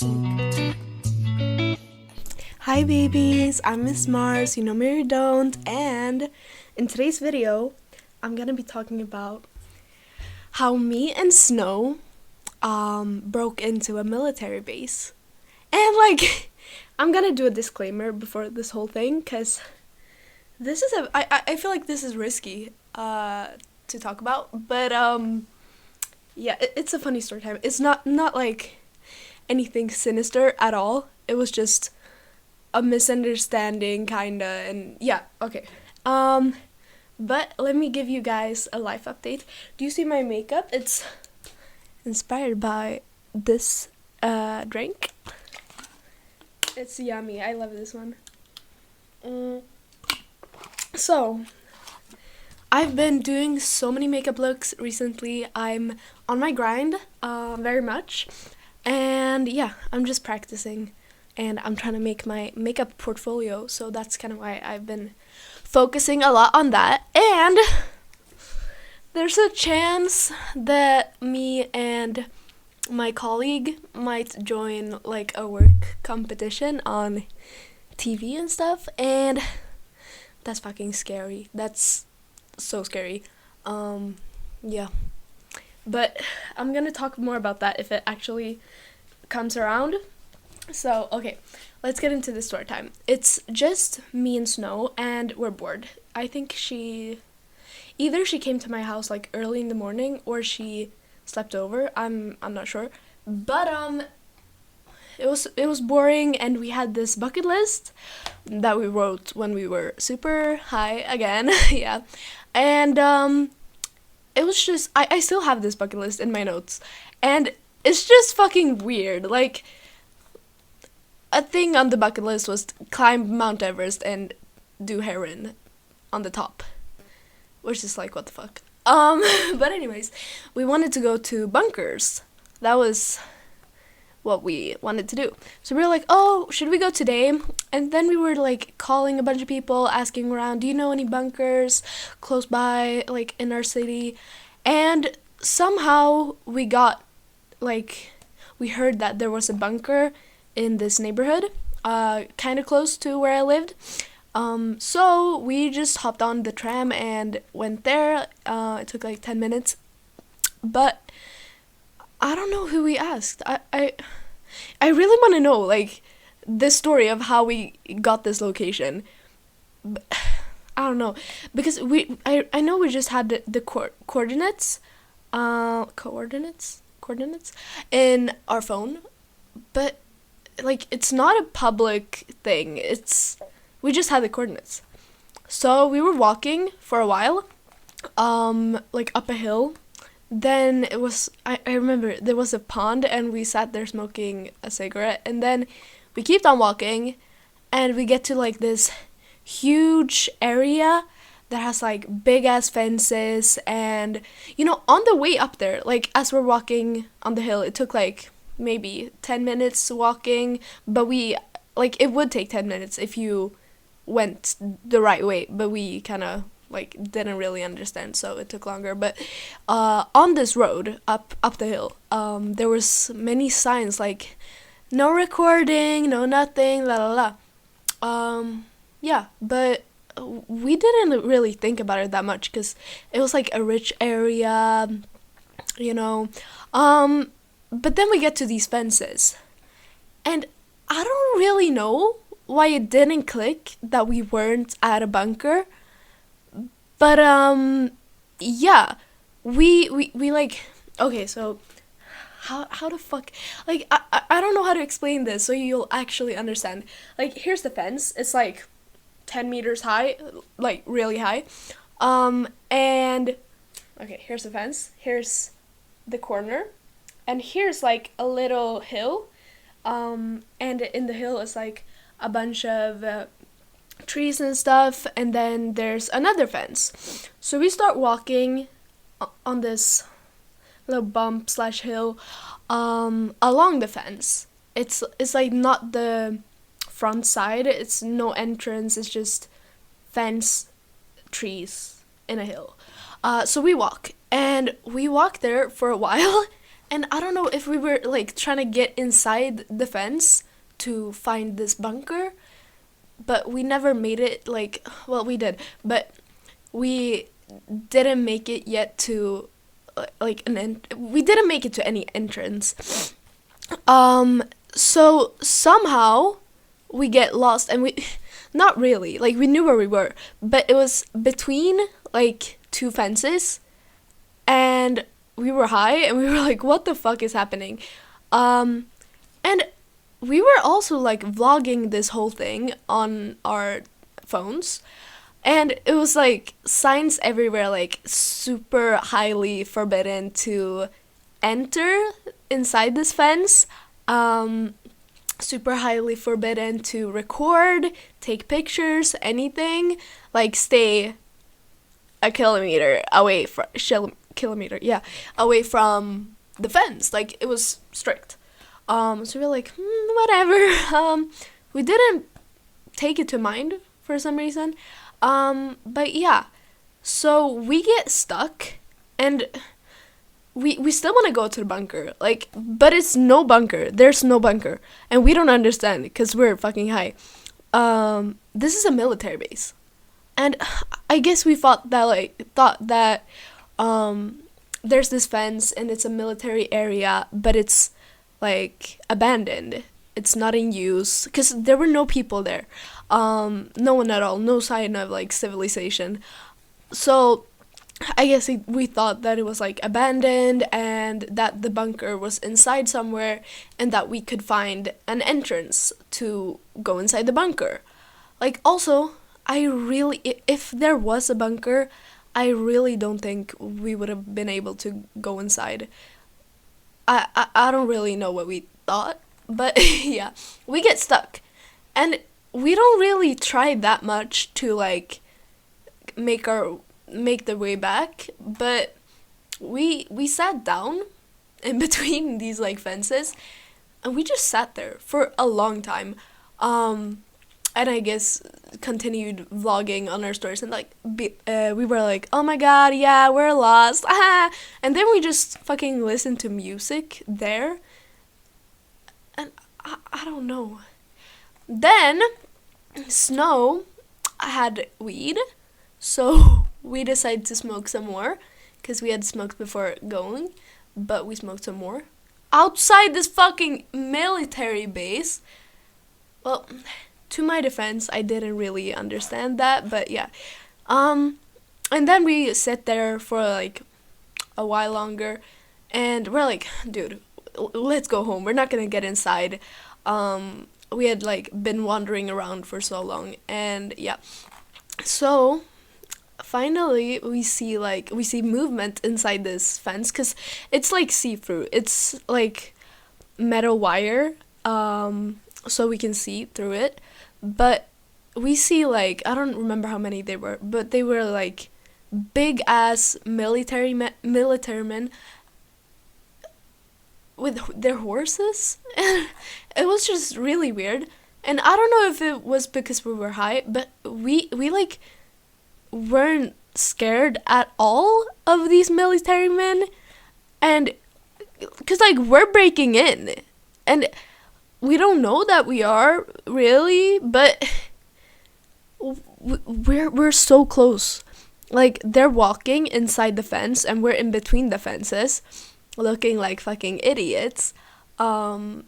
Hi babies, I'm Miss Mars, you know me or you don't, and in today's video, I'm gonna be talking about how me and Snow broke into a military base. And I'm gonna do a disclaimer before this whole thing, because this is I feel like this is risky to talk about, but yeah, it's a funny story time. It's not like anything sinister at all. It was just a misunderstanding kinda, and yeah, okay. But let me give you guys a life update. Do you see my makeup? It's inspired by this drink. It's yummy. I love this one. So I've been doing so many makeup looks recently. I'm on my grind very much, and yeah, I'm just practicing, and I'm trying to make my makeup portfolio, so that's kind of why I've been focusing a lot on that. And there's a chance that me and my colleague might join like a work competition on TV and stuff, and that's fucking scary. That's so scary. Yeah. But I'm gonna talk more about that if it actually comes around. So, okay, let's get into the story time. It's just me and Snow, and we're bored. I think either she came to my house like early in the morning or she slept over. I'm not sure. But it was boring, and we had this bucket list that we wrote when we were super high again. Yeah. And it was just I still have this bucket list in my notes, and it's just fucking weird. Like, a thing on the bucket list was climb Mount Everest and do heroin on the top, which is like, what the fuck. But anyways, we wanted to go to bunkers. That was what we wanted to do. So we were like, oh, should we go today? And then we were like calling a bunch of people, asking around, do you know any bunkers close by, like in our city? And somehow we heard that there was a bunker in this neighborhood, kind of close to where I lived. So we just hopped on the tram and went there. It took like 10 minutes, but I don't know who we asked. I really want to know, like, the story of how we got this location. But I don't know, because I know we just had the coordinates in our phone, but like, it's not a public thing. We just had the coordinates. So we were walking for a while, like up a hill. Then I remember there was a pond, and we sat there smoking a cigarette, and then we kept on walking, and we get to like this huge area that has like big ass fences. And on the way up there, like as we're walking on the hill, it took like maybe 10 minutes walking, but it would take 10 minutes if you went the right way, but we kind of like didn't really understand, so it took longer. But on this road up the hill, there was many signs like no recording, no nothing, la la la. Yeah, but we didn't really think about it that much because it was like a rich area, but then we get to these fences, and I don't really know why it didn't click that we weren't at a bunker. But yeah, we like, okay, so how the fuck, like, I don't know how to explain this so you'll actually understand. Like, here's the fence. It's like 10 meters high, like really high. And okay, here's the fence. Here's the corner, and here's like a little hill. And in the hill is like a bunch of trees and stuff, and then there's another fence. So we start walking on this little bump slash hill along the fence. It's like not the front side, it's no entrance, it's just fence, trees in a hill. So we walk there for a while, And I don't know if we were like trying to get inside the fence to find this bunker, but we never made it. Like, well, we did, but we didn't make it yet to we didn't make it to any entrance. So somehow we get lost, and we not really, like, we knew where we were, but it was between like two fences, and we were high, and we were like, what the fuck is happening? And we were also like vlogging this whole thing on our phones, and it was like signs everywhere, like super highly forbidden to enter inside this fence, super highly forbidden to record, take pictures, anything, like stay a kilometer away from away from the fence. Like, it was strict. So we were like, whatever. We didn't take it to mind for some reason. But yeah, so we get stuck, and we still want to go to the bunker, like, but it's no bunker. There's no bunker, and we don't understand because we're fucking high. This is a military base, and I guess we thought that there's this fence and it's a military area, but it's like abandoned. It's not in use because there were no people there. No one at all. No sign of like civilization. So I guess we thought that it was like abandoned and that the bunker was inside somewhere and that we could find an entrance to go inside the bunker. Like, also, if there was a bunker, I really don't think we would have been able to go inside. I don't really know what we thought, but yeah, we get stuck. And we don't really try that much to like make the way back, but we sat down in between these like fences, and we just sat there for a long time, and I guess continued vlogging on our stories, and like we were like, oh my god, yeah, we're lost, and then we just fucking listened to music there, and I don't know. Then Snow had weed, so we decided to smoke some more, because we had smoked before going, but we smoked some more outside this fucking military base. Well, to my defense, I didn't really understand that, but yeah. And then we sat there for like a while longer, and we're like, dude, let's go home. We're not gonna get inside. We had like been wandering around for so long, and yeah. So finally we see movement inside this fence, because it's like see-through. It's like metal wire, so we can see through it, but we see like, I don't remember how many they were, but they were like big ass military men with their horses. It was just really weird, and I don't know if it was because we were high, but we like weren't scared at all of these military men, and because like we're breaking in, and we don't know that we are really, but we're so close. Like, they're walking inside the fence, and we're in between the fences, looking like fucking idiots. And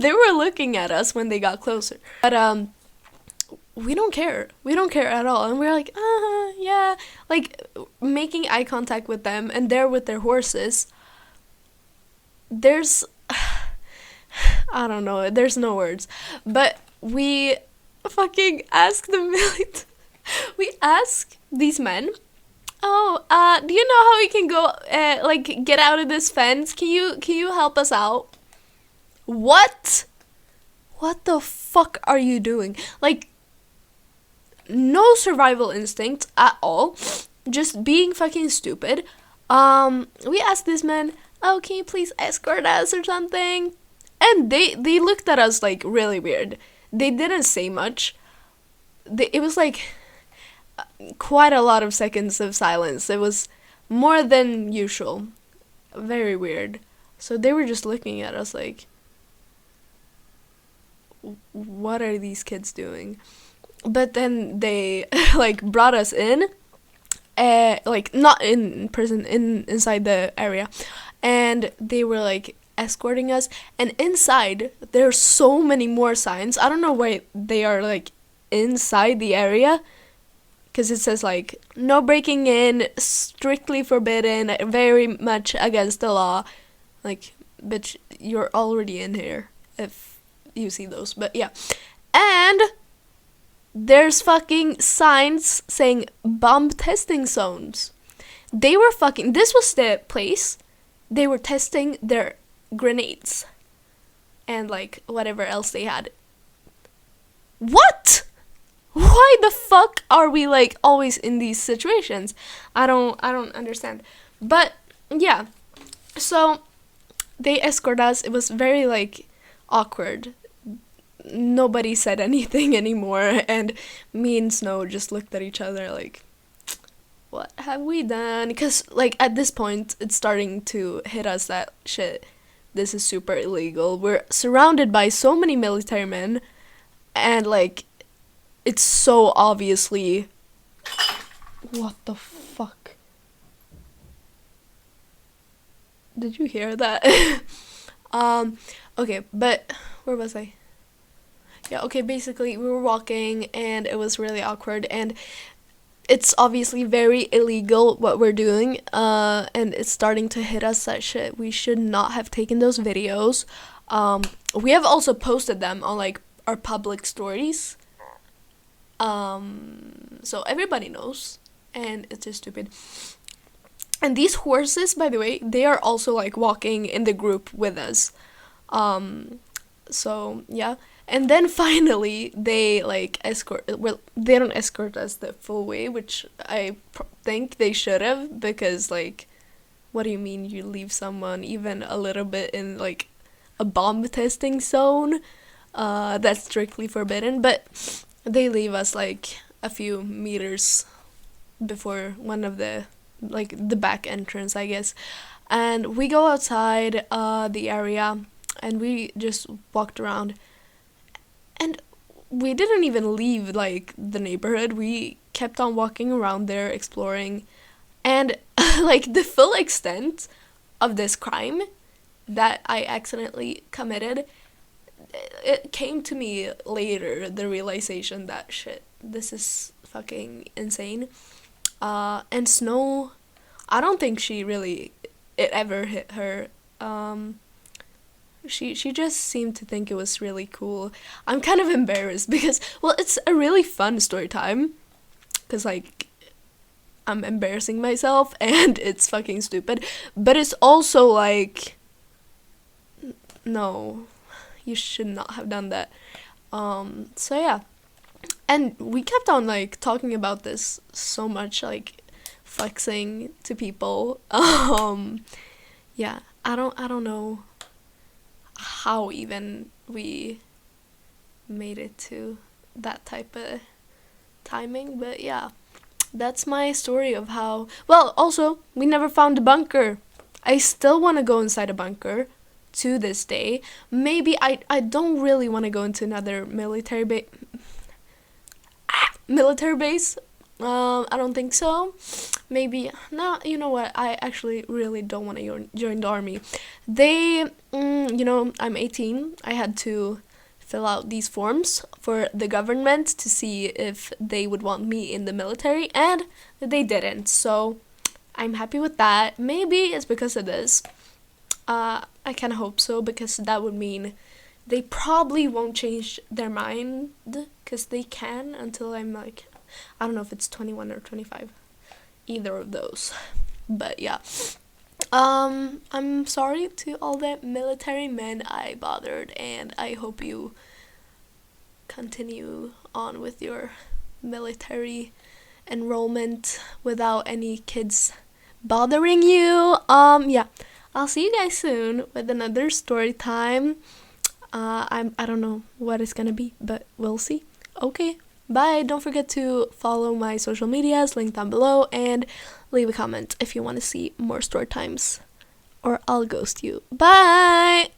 they were looking at us when they got closer. But we don't care. We don't care at all. And we're like, yeah, like making eye contact with them, and they're with their horses. There's I don't know, there's no words. But we fucking ask we ask these men, oh, do you know how we can go, like, get out of this fence? Can you help us out? What the fuck are you doing? Like, no survival instinct at all. Just being fucking stupid. We asked this man, oh, can you please escort us or something? And they looked at us like really weird. They didn't say much. It was like quite a lot of seconds of silence. It was more than usual. Very weird. So they were just looking at us like, what are these kids doing? But then they like brought us in, like not in prison, inside the area, and they were like escorting us. And inside there's so many more signs. I don't know why they are like inside the area, because it says like no breaking in, strictly forbidden, very much against the law. Like, bitch, you're already in here if you see those. But yeah, and there's fucking signs saying bomb testing zones. They were fucking, this was the place they were testing their grenades and like whatever else they had. What? Why the fuck are we like always in these situations? I don't understand. But yeah, so they escort us. It was very like awkward. Nobody said anything anymore, and me and Snow just looked at each other like, what have we done? Because like at this point it's starting to hit us that shit, this is super illegal. We're surrounded by so many military men, and like it's so obviously, what the fuck, did you hear that? Okay, but where was I? Yeah, okay, basically we were walking and it was really awkward, and it's obviously very illegal what we're doing, and it's starting to hit us that shit, we should not have taken those videos. We have also posted them on like our public stories, so everybody knows, and it's just stupid. And these horses, by the way, they are also like walking in the group with us. So yeah. And then finally they like they don't escort us the full way, which I think they should have, because like, what do you mean you leave someone even a little bit in like a bomb testing zone? That's strictly forbidden. But they leave us like a few meters before one of the like the back entrance, I guess. And we go outside the area, and we just walked around. And we didn't even leave like the neighborhood. We kept on walking around there, exploring. And like the full extent of this crime that I accidentally committed, it came to me later, the realization that shit, this is fucking insane. And Snow, I don't think she really, it ever hit her. She just seemed to think it was really cool. I'm kind of embarrassed because, well, it's a really fun story time, because like I'm embarrassing myself and it's fucking stupid, but it's also like, no, you should not have done that. So yeah, and we kept on like talking about this so much, like flexing to people. Yeah, I don't know how even we made it to that type of timing, but yeah, that's my story of how. Well, also, we never found a bunker. I still want to go inside a bunker to this day. Maybe I don't really want to go into another military base. I don't think so. Maybe, no, you know what, I actually really don't want to join the army. They, I'm 18, I had to fill out these forms for the government to see if they would want me in the military, and they didn't, so I'm happy with that. Maybe it's because of this. I kind of hope so, because that would mean they probably won't change their mind, because they can until I'm like, I don't know if it's 21 or 25. Either of those. But yeah. I'm sorry to all the military men I bothered, and I hope you continue on with your military enrollment without any kids bothering you. Yeah. I'll see you guys soon with another story time. I don't know what it's gonna be, but we'll see. Okay. Bye. Don't forget to follow my social medias, linked down below, and leave a comment if you want to see more story times. or I'll ghost you. Bye!